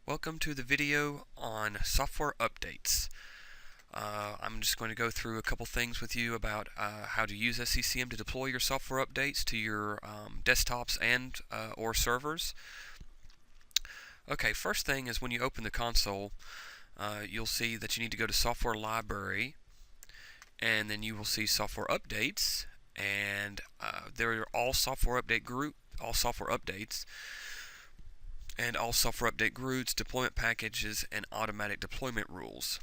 Welcome to the video on software updates. I'm just going to go through a couple things with you about how to use SCCM to deploy your software updates to your desktops and or servers. Okay, first thing is when you open the console, you'll see that you need to go to Software Library, and then you will see Software Updates, and there are all software updates. And all software update groups, deployment packages, and automatic deployment rules.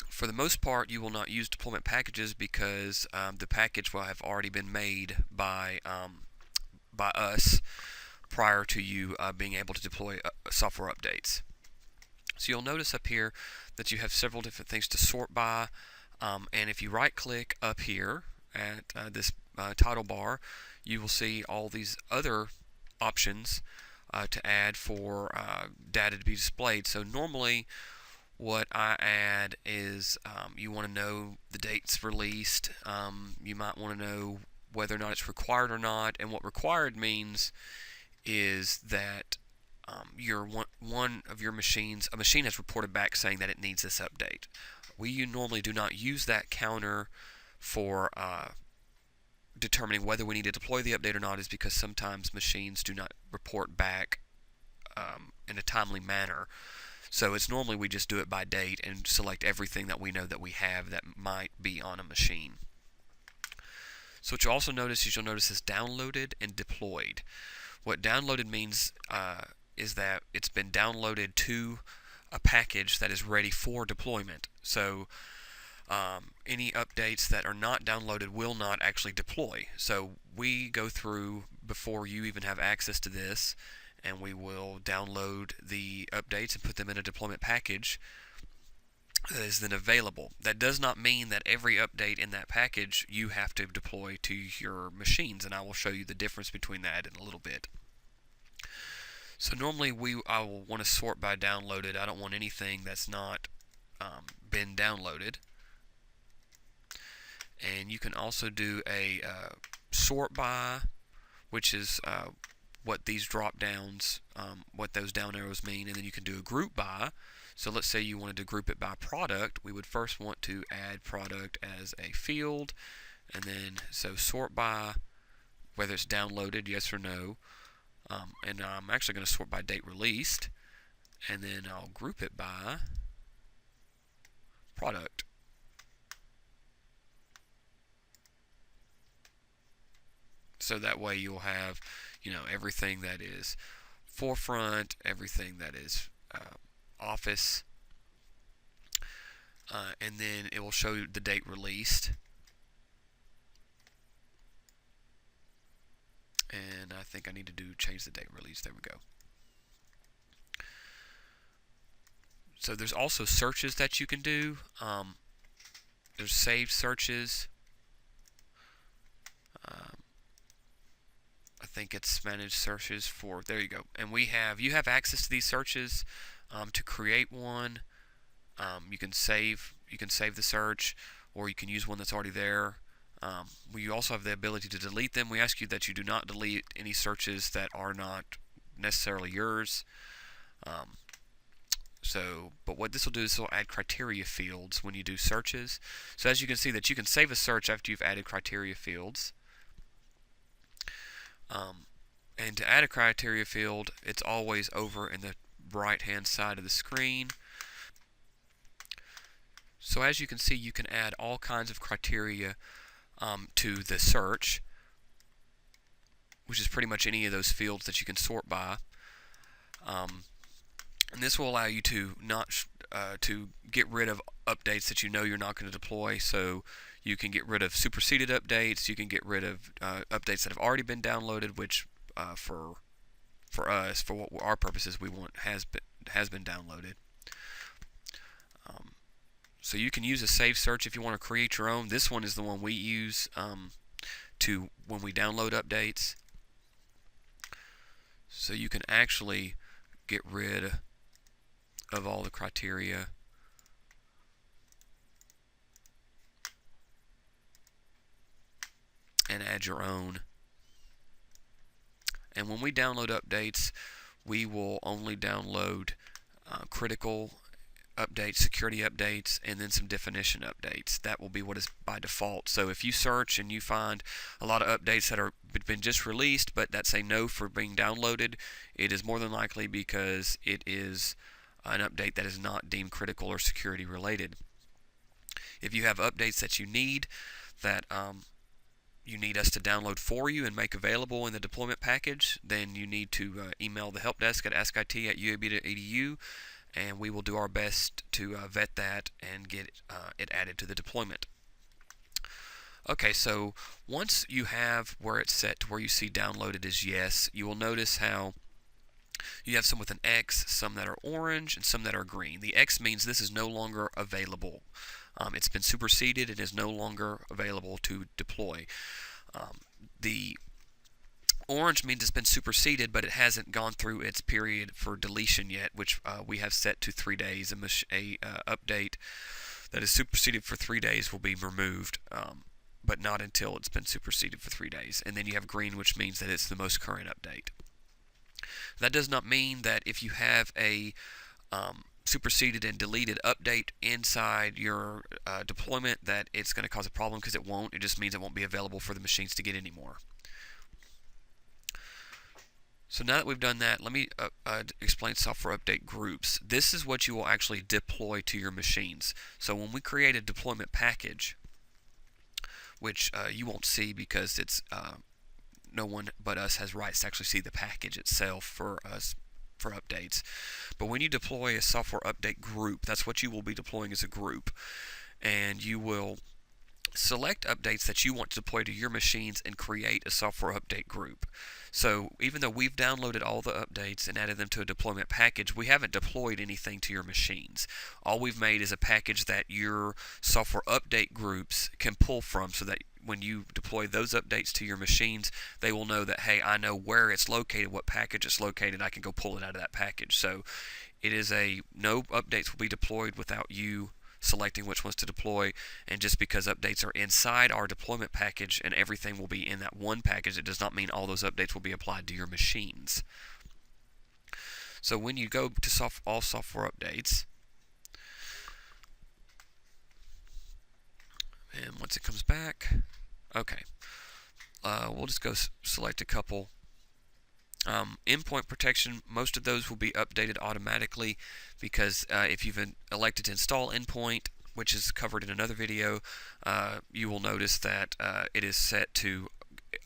For the most part, you will not use deployment packages because the package will have already been made by us prior to you being able to deploy software updates. So you'll notice up here that you have several different things to sort by, and if you right-click up here at this title bar, you will see all these other options to add for data to be displayed. So normally what I add is you want to know the dates released. You might want to know whether or not it's required or not, and what required means is that one of your machines, a machine has reported back saying that it needs this update. We normally do not use that counter for determining whether we need to deploy the update or not, is because sometimes machines do not report back in a timely manner. So it's normally we just do it by date and select everything that we know that we have that might be on a machine. So what you'll also notice is this downloaded and deployed. What downloaded means is that it's been downloaded to a package that is ready for deployment. So any updates that are not downloaded will not actually deploy. So we go through before you even have access to this, and we will download the updates and put them in a deployment package that is then available. That does not mean that every update in that package you have to deploy to your machines, and I will show you the difference between that in a little bit. So normally I will want to sort by downloaded. I don't want anything that's not been downloaded. And you can also do a sort by, which is what these drop downs, what those down arrows mean, and then you can do a group by. So let's say you wanted to group it by product. We would first want to add product as a field, and then so sort by whether it's downloaded, yes or no, and I'm actually going to sort by date released, and then I'll group it by product. So that way you'll have, everything that is forefront, everything that is office, and then it will show you the date released. And I think I need to change the date release. There we go. So there's also searches that you can do. There's saved searches. I think it's managed searches for, there you go. And you have access to these searches to create one. You can save the search, or you can use one that's already there. We also have the ability to delete them. We ask you that you do not delete any searches that are not necessarily yours. But what this will do is it'll add criteria fields when you do searches. So as you can see, that you can save a search after you've added criteria fields. And to add a criteria field, it's always over in the right-hand side of the screen. So as you can see, you can add all kinds of criteria to the search, which is pretty much any of those fields that you can sort by. And this will allow you to to get rid of updates that you know you're not going to deploy. So you can get rid of superseded updates. You can get rid of updates that have already been downloaded, which for us, for what our purposes, we want has been downloaded. So you can use a save search if you want to create your own. This one is the one we use to when we download updates. So you can actually get rid of all the criteria. And add your own. And when we download updates, we will only download critical updates, security updates, and then some definition updates. That will be what is by default. So if you search and you find a lot of updates that are been just released but that say no for being downloaded, it is more than likely because it is an update that is not deemed critical or security related. If you have updates that you need that you need us to download for you and make available in the deployment package, then you need to email the help desk at askit@uab.edu, and we will do our best to vet that and get it added to the deployment. Okay, so once you have where it's set to where you see downloaded is yes, you will notice how you have some with an X, some that are orange, and some that are green. The X means this is no longer available. It's been superseded and is no longer available to deploy. The orange means it's been superseded, but it hasn't gone through its period for deletion yet, which we have set to 3 days. A update that is superseded for 3 days will be removed, but not until it's been superseded for 3 days. And then you have green, which means that it's the most current update. That does not mean that if you have a superseded and deleted update inside your deployment that it's going to cause a problem, because it won't. It just means it won't be available for the machines to get anymore. So now that we've done that, let me explain software update groups. This is what you will actually deploy to your machines. So when we create a deployment package, which you won't see because it's no one but us has rights to actually see the package itself for us for updates. But when you deploy a software update group, that's what you will be deploying as a group, and you will select updates that you want to deploy to your machines and create a software update group. So even though we've downloaded all the updates and added them to a deployment package, we haven't deployed anything to your machines. All we've made is a package that your software update groups can pull from, so that when you deploy those updates to your machines, they will know that, hey, I know where it's located, what package it's located, I can go pull it out of that package. So it is no updates will be deployed without you selecting which ones to deploy, and just because updates are inside our deployment package and everything will be in that one package, it does not mean all those updates will be applied to your machines. So when you go to all software updates, and once it comes back, okay, we'll just go select a couple. Endpoint protection, most of those will be updated automatically, because if you've elected to install endpoint, which is covered in another video, you will notice that it is set to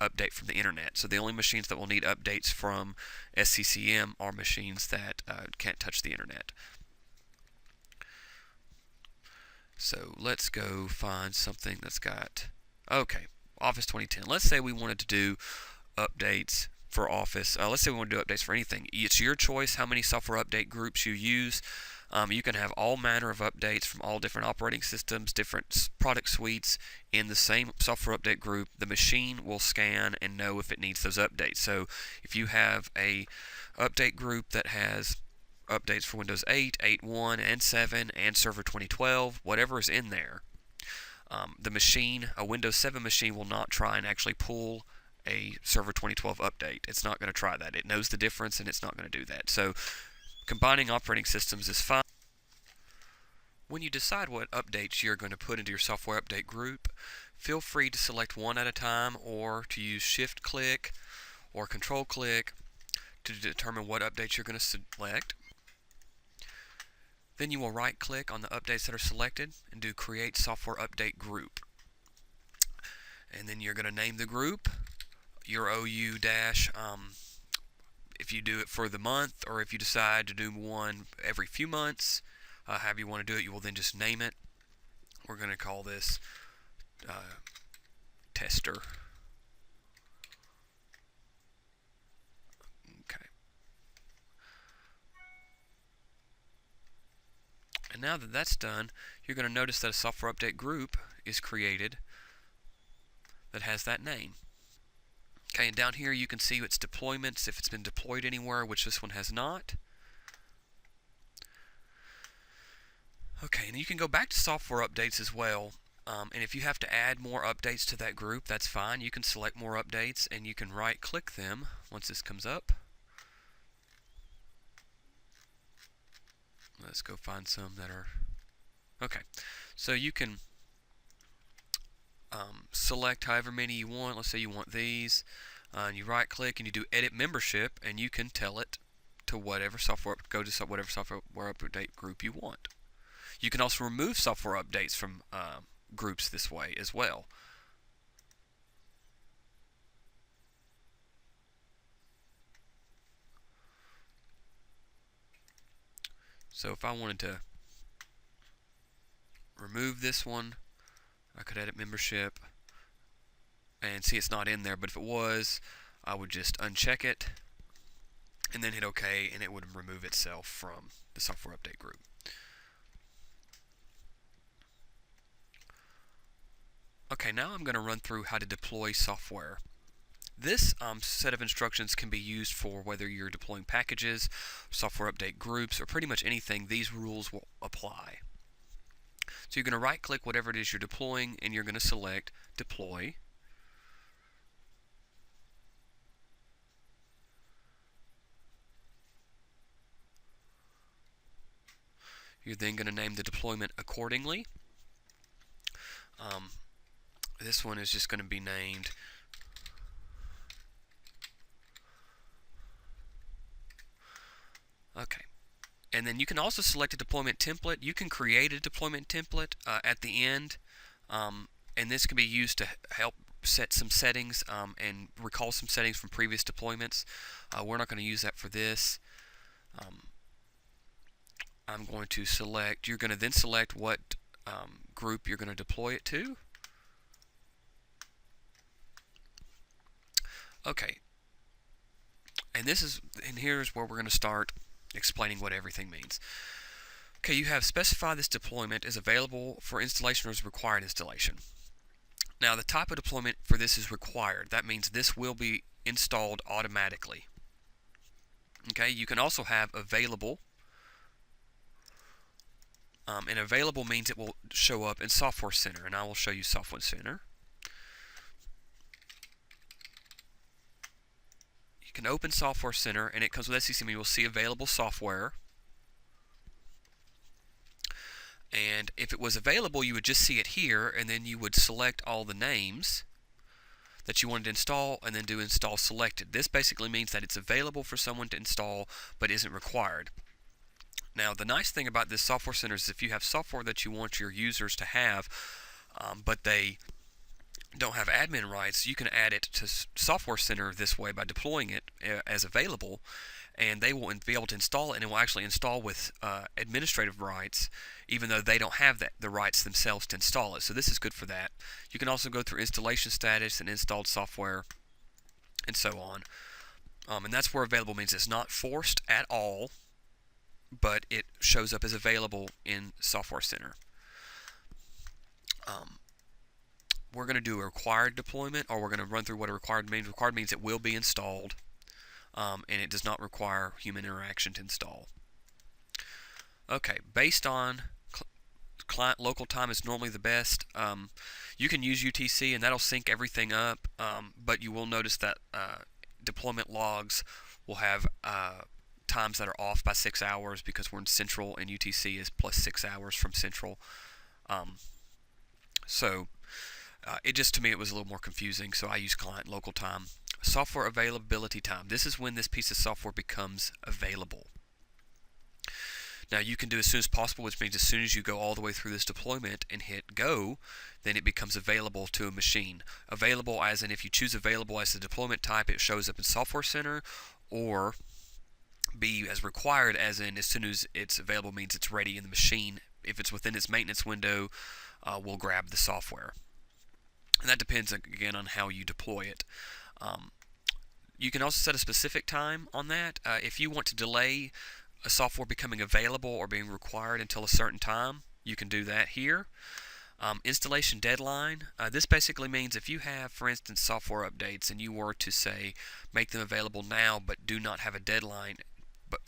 update from the internet. So the only machines that will need updates from SCCM are machines that can't touch the internet. So let's go find something that's got, okay, Office 2010. Let's say we wanted to do updates for Office. Let's say we want to do updates for anything. It's your choice how many software update groups you use. You can have all manner of updates from all different operating systems, different product suites in the same software update group. The machine will scan and know if it needs those updates. So if you have a update group that has updates for Windows 8, 8.1, and 7, and Server 2012, whatever is in there, the machine, a Windows 7 machine, will not try and actually pull a Server 2012 update. It's not going to try that. It knows the difference, and it's not going to do that. So combining operating systems is fine. When you decide what updates you're going to put into your software update group, feel free to select one at a time, or to use shift click or control click to determine what updates you're going to select. Then you will right click on the updates that are selected and do create software update group. And then you're going to name the group your OU dash, if you do it for the month, or if you decide to do one every few months, however you want to do it, you will then just name it. We're going to call this tester. Okay. And now that that's done, you're going to notice that a software update group is created that has that name. Okay, and down here you can see its deployments, if it's been deployed anywhere, which this one has not. Okay, and you can go back to software updates as well, and if you have to add more updates to that group, that's fine. You can select more updates, and you can right-click them once this comes up. Let's go find some that are okay. So you can select however many you want. Let's say you want these, and you right click and you do edit membership, and you can tell it to whatever software, go to whatever software update group you want. You can also remove software updates from groups this way as well. So if I wanted to remove this one, I could edit membership and see it's not in there, but if it was, I would just uncheck it and then hit OK, and it would remove itself from the software update group. Okay, now I'm going to run through how to deploy software. This set of instructions can be used for whether you're deploying packages, software update groups, or pretty much anything. These rules will apply. So you're going to right click whatever it is you're deploying, and you're going to select deploy. You're then going to name the deployment accordingly. This one is just going to be named okay. And then you can also select a deployment template. You can create a deployment template at the end, and this can be used to help set some settings and recall some settings from previous deployments. We're not going to use that for this. I'm going to select, you're going to then select what group you're going to deploy it to. Okay, and here's where we're going to start explaining what everything means. Okay, you have specified this deployment is available for installation or is required installation. Now, the type of deployment for this is required. That means this will be installed automatically. Okay, you can also have available, and available means it will show up in Software Center, and I will show you Software Center. You can open Software Center, and it comes with SCCM. You will see available software. And if it was available, you would just see it here, and then you would select all the names that you wanted to install, and then do install selected. This basically means that it's available for someone to install, but isn't required. Now, the nice thing about this Software Center is if you have software that you want your users to have, but they don't have admin rights, you can add it to Software Center this way by deploying it as available, and they will be able to install it, and it will actually install with administrative rights, even though they don't have the rights themselves to install it. So this is good for that. You can also go through installation status and installed software and so on. And that's where available means it's not forced at all, but it shows up as available in Software Center. We're going to do a required deployment, or we're going to run through what a required means. Required means it will be installed, and it does not require human interaction to install. Okay, based on client local time is normally the best. You can use UTC, and that'll sync everything up, but you will notice that deployment logs will have times that are off by 6 hours because we're in Central, and UTC is plus 6 hours from Central. It just, to me, it was a little more confusing, so I use client local time. Software availability time. This is when this piece of software becomes available. Now, you can do as soon as possible, which means as soon as you go all the way through this deployment and hit go, then it becomes available to a machine. Available as in if you choose available as the deployment type, it shows up in Software Center, or be as required as in as soon as it's available means it's ready in the machine. If it's within its maintenance window, we'll grab the software. And that depends, again, on how you deploy it. You can also set a specific time on that. If you want to delay a software becoming available or being required until a certain time, you can do that here. Installation deadline. This basically means if you have, for instance, software updates and you were to say make them available now but do not have a deadline but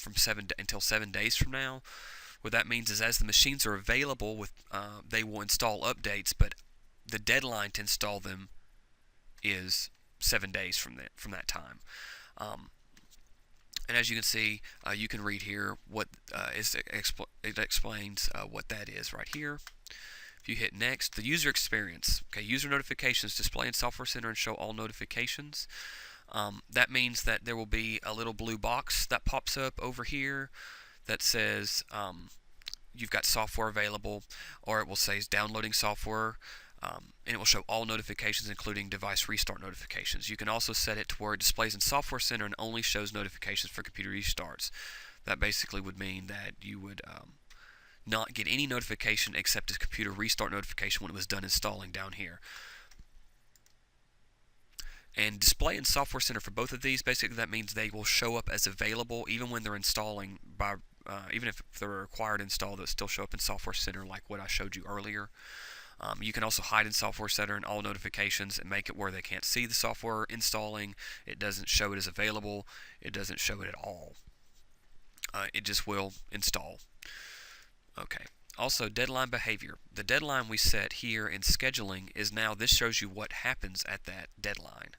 until 7 days from now, what that means is as the machines are available, they will install updates, but the deadline to install them is 7 days from that time. And as you can see, you can read here what it explains what that is right here. If you hit next, the user experience. Okay, user notifications display in Software Center and show all notifications. That means that there will be a little blue box that pops up over here that says you've got software available, or it will say downloading software, and it will show all notifications, including device restart notifications. You can also set it to where it displays in Software Center and only shows notifications for computer restarts. That basically would mean that you would not get any notification except a computer restart notification when it was done installing down here. And display in Software Center for both of these, basically that means they will show up as available even when they're installing by even if they're required to install, they'll still show up in Software Center like what I showed you earlier. You can also hide in Software Center and all notifications and make it where they can't see the software installing. It doesn't show it as available. It doesn't show it at all. It just will install. Okay. Also, deadline behavior. The deadline we set here in scheduling is now, this shows you what happens at that deadline.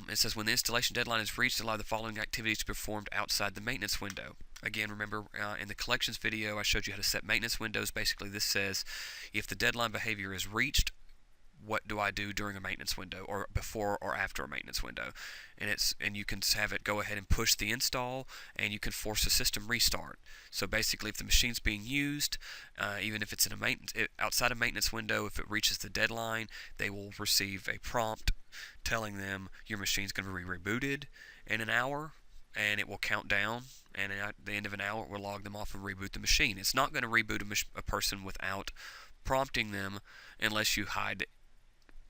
It says when the installation deadline is reached, allow the following activities to be performed outside the maintenance window. Again, remember in the collections video I showed you how to set maintenance windows. Basically this says if the deadline behavior is reached, what do I do during a maintenance window, or before or after a maintenance window? And you can have it go ahead and push the install, and you can force a system restart. So basically, if the machine's being used, even if it's in a outside a maintenance window, if it reaches the deadline, they will receive a prompt telling them your machine's going to be rebooted in an hour, and it will count down, and at the end of an hour it will log them off and reboot the machine. It's not going to reboot a person without prompting them unless you hide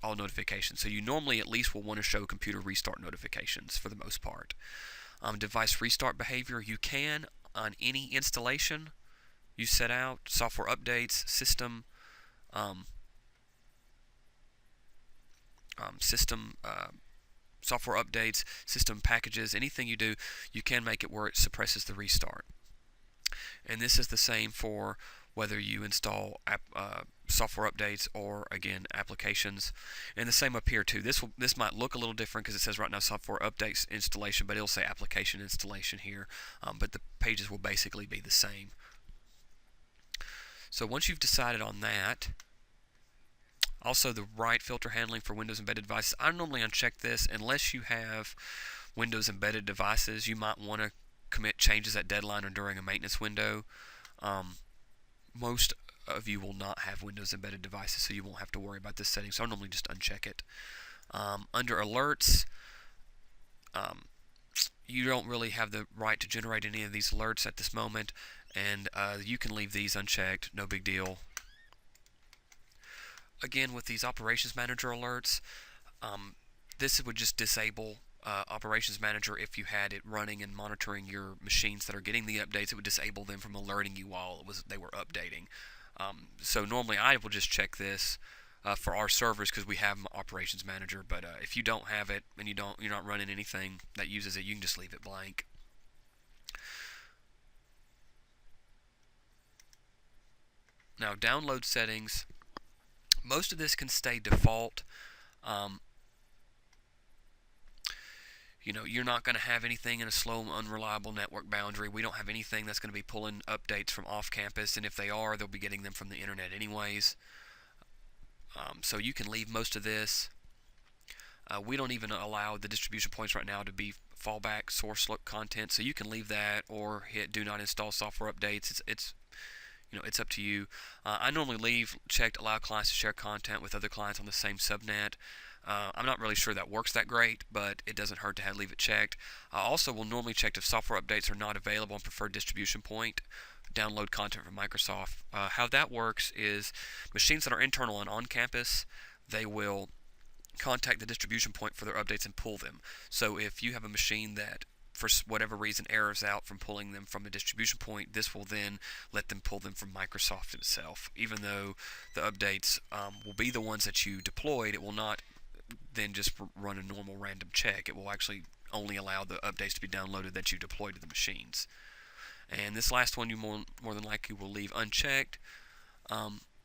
all notifications. So you normally at least will want to show computer restart notifications for the most part. Device restart behavior, you can on any installation you set out, software updates, system software updates, system packages, anything you do, you can make it where it suppresses the restart. And this is the same for whether you install software updates or, again, applications. And the same up here too. This might look a little different because it says right now software updates installation, but it'll say application installation here. But the pages will basically be the same. So once you've decided on that, also the write filter handling for Windows embedded devices, I normally uncheck this unless you have Windows embedded devices. You might want to commit changes at deadline or during a maintenance window. Most of you will not have Windows embedded devices, so you won't have to worry about this setting, so I'll normally just uncheck it. Under alerts, you don't really have the right to generate any of these alerts at this moment, and you can leave these unchecked, no big deal. Again, with these Operations Manager alerts, this would just disable Operations Manager if you had it running and monitoring your machines that are getting the updates. It would disable them from alerting you while they were updating. So normally I will just check this for our servers because we have Operations Manager. But if you don't have it and you're not running anything that uses it, you can just leave it blank. Now, download settings. Most of this can stay default. You're not going to have anything in a slow, unreliable network boundary. We don't have anything that's going to be pulling updates from off campus, and if they are, they'll be getting them from the internet anyways. So you can leave most of this. We don't even allow the distribution points right now to be fallback source content, so you can leave that or hit do not install software updates. It's up to you. I normally leave checked allow clients to share content with other clients on the same subnet. I'm not really sure that works that great, but it doesn't hurt to leave it checked. I also will normally check if software updates are not available on preferred distribution point. Download content from Microsoft. How that works is machines that are internal and on campus, they will contact the distribution point for their updates and pull them. So if you have a machine that for whatever reason errors out from pulling them from a distribution point, this will then let them pull them from Microsoft itself. Even though the updates will be the ones that you deployed, it will not then just run a normal random check. It will actually only allow the updates to be downloaded that you deploy to the machines. And this last one you more than likely will leave unchecked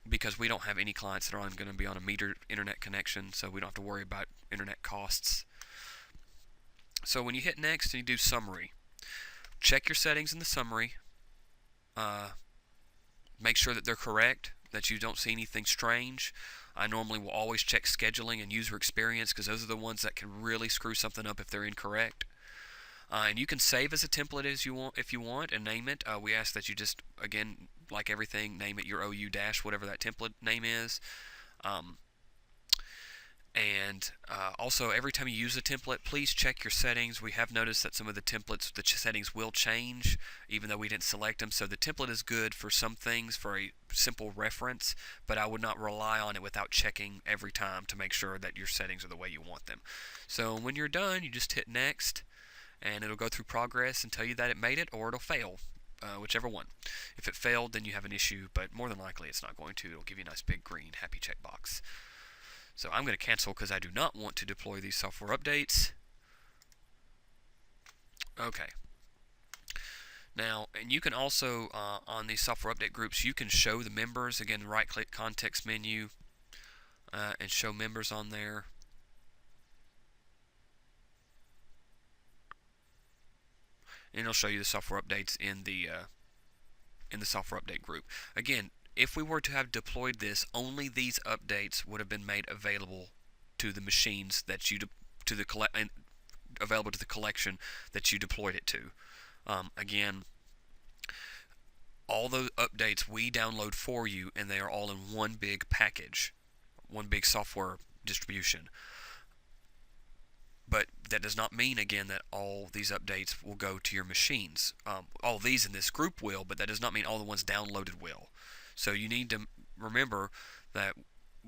because we don't have any clients that are going to be on a metered internet connection, so we don't have to worry about internet costs. So when you hit next and you do summary, check your settings in the summary. Make sure that they're correct, that you don't see anything strange. I normally will always check scheduling and user experience because those are the ones that can really screw something up if they're incorrect. And you can save as a template as you want if you want and name it. We ask that you just, again, like everything, name it your OU dash, whatever that template name is. Also, every time you use a template, please check your settings. We have noticed that some of the templates, the settings will change, even though we didn't select them. So the template is good for some things, for a simple reference, but I would not rely on it without checking every time to make sure that your settings are the way you want them. So when you're done, you just hit next, and it'll go through progress and tell you that it made it, or it'll fail, whichever one. If it failed, then you have an issue, but more than likely it's not going to. It'll give you a nice big green happy checkbox. So I'm going to cancel because I do not want to deploy these software updates. Okay. Now, and you can also, on these software update groups, you can show the members. Again, right-click context menu and show members on there. And it'll show you the software updates in the software update group. Again, if we were to have deployed this, only these updates would have been made available to the machines that you available to the collection that you deployed it to. Again, all those updates we download for you, and they are all in one big package, one big software distribution. But that does not mean, again, that all these updates will go to your machines. All these in this group will, but that does not mean all the ones downloaded will. So you need to remember that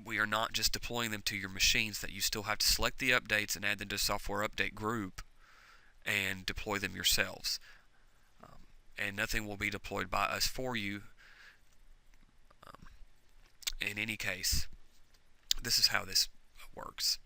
we are not just deploying them to your machines, that you still have to select the updates and add them to the software update group and deploy them yourselves. And nothing will be deployed by us for you. In any case, this is how this works.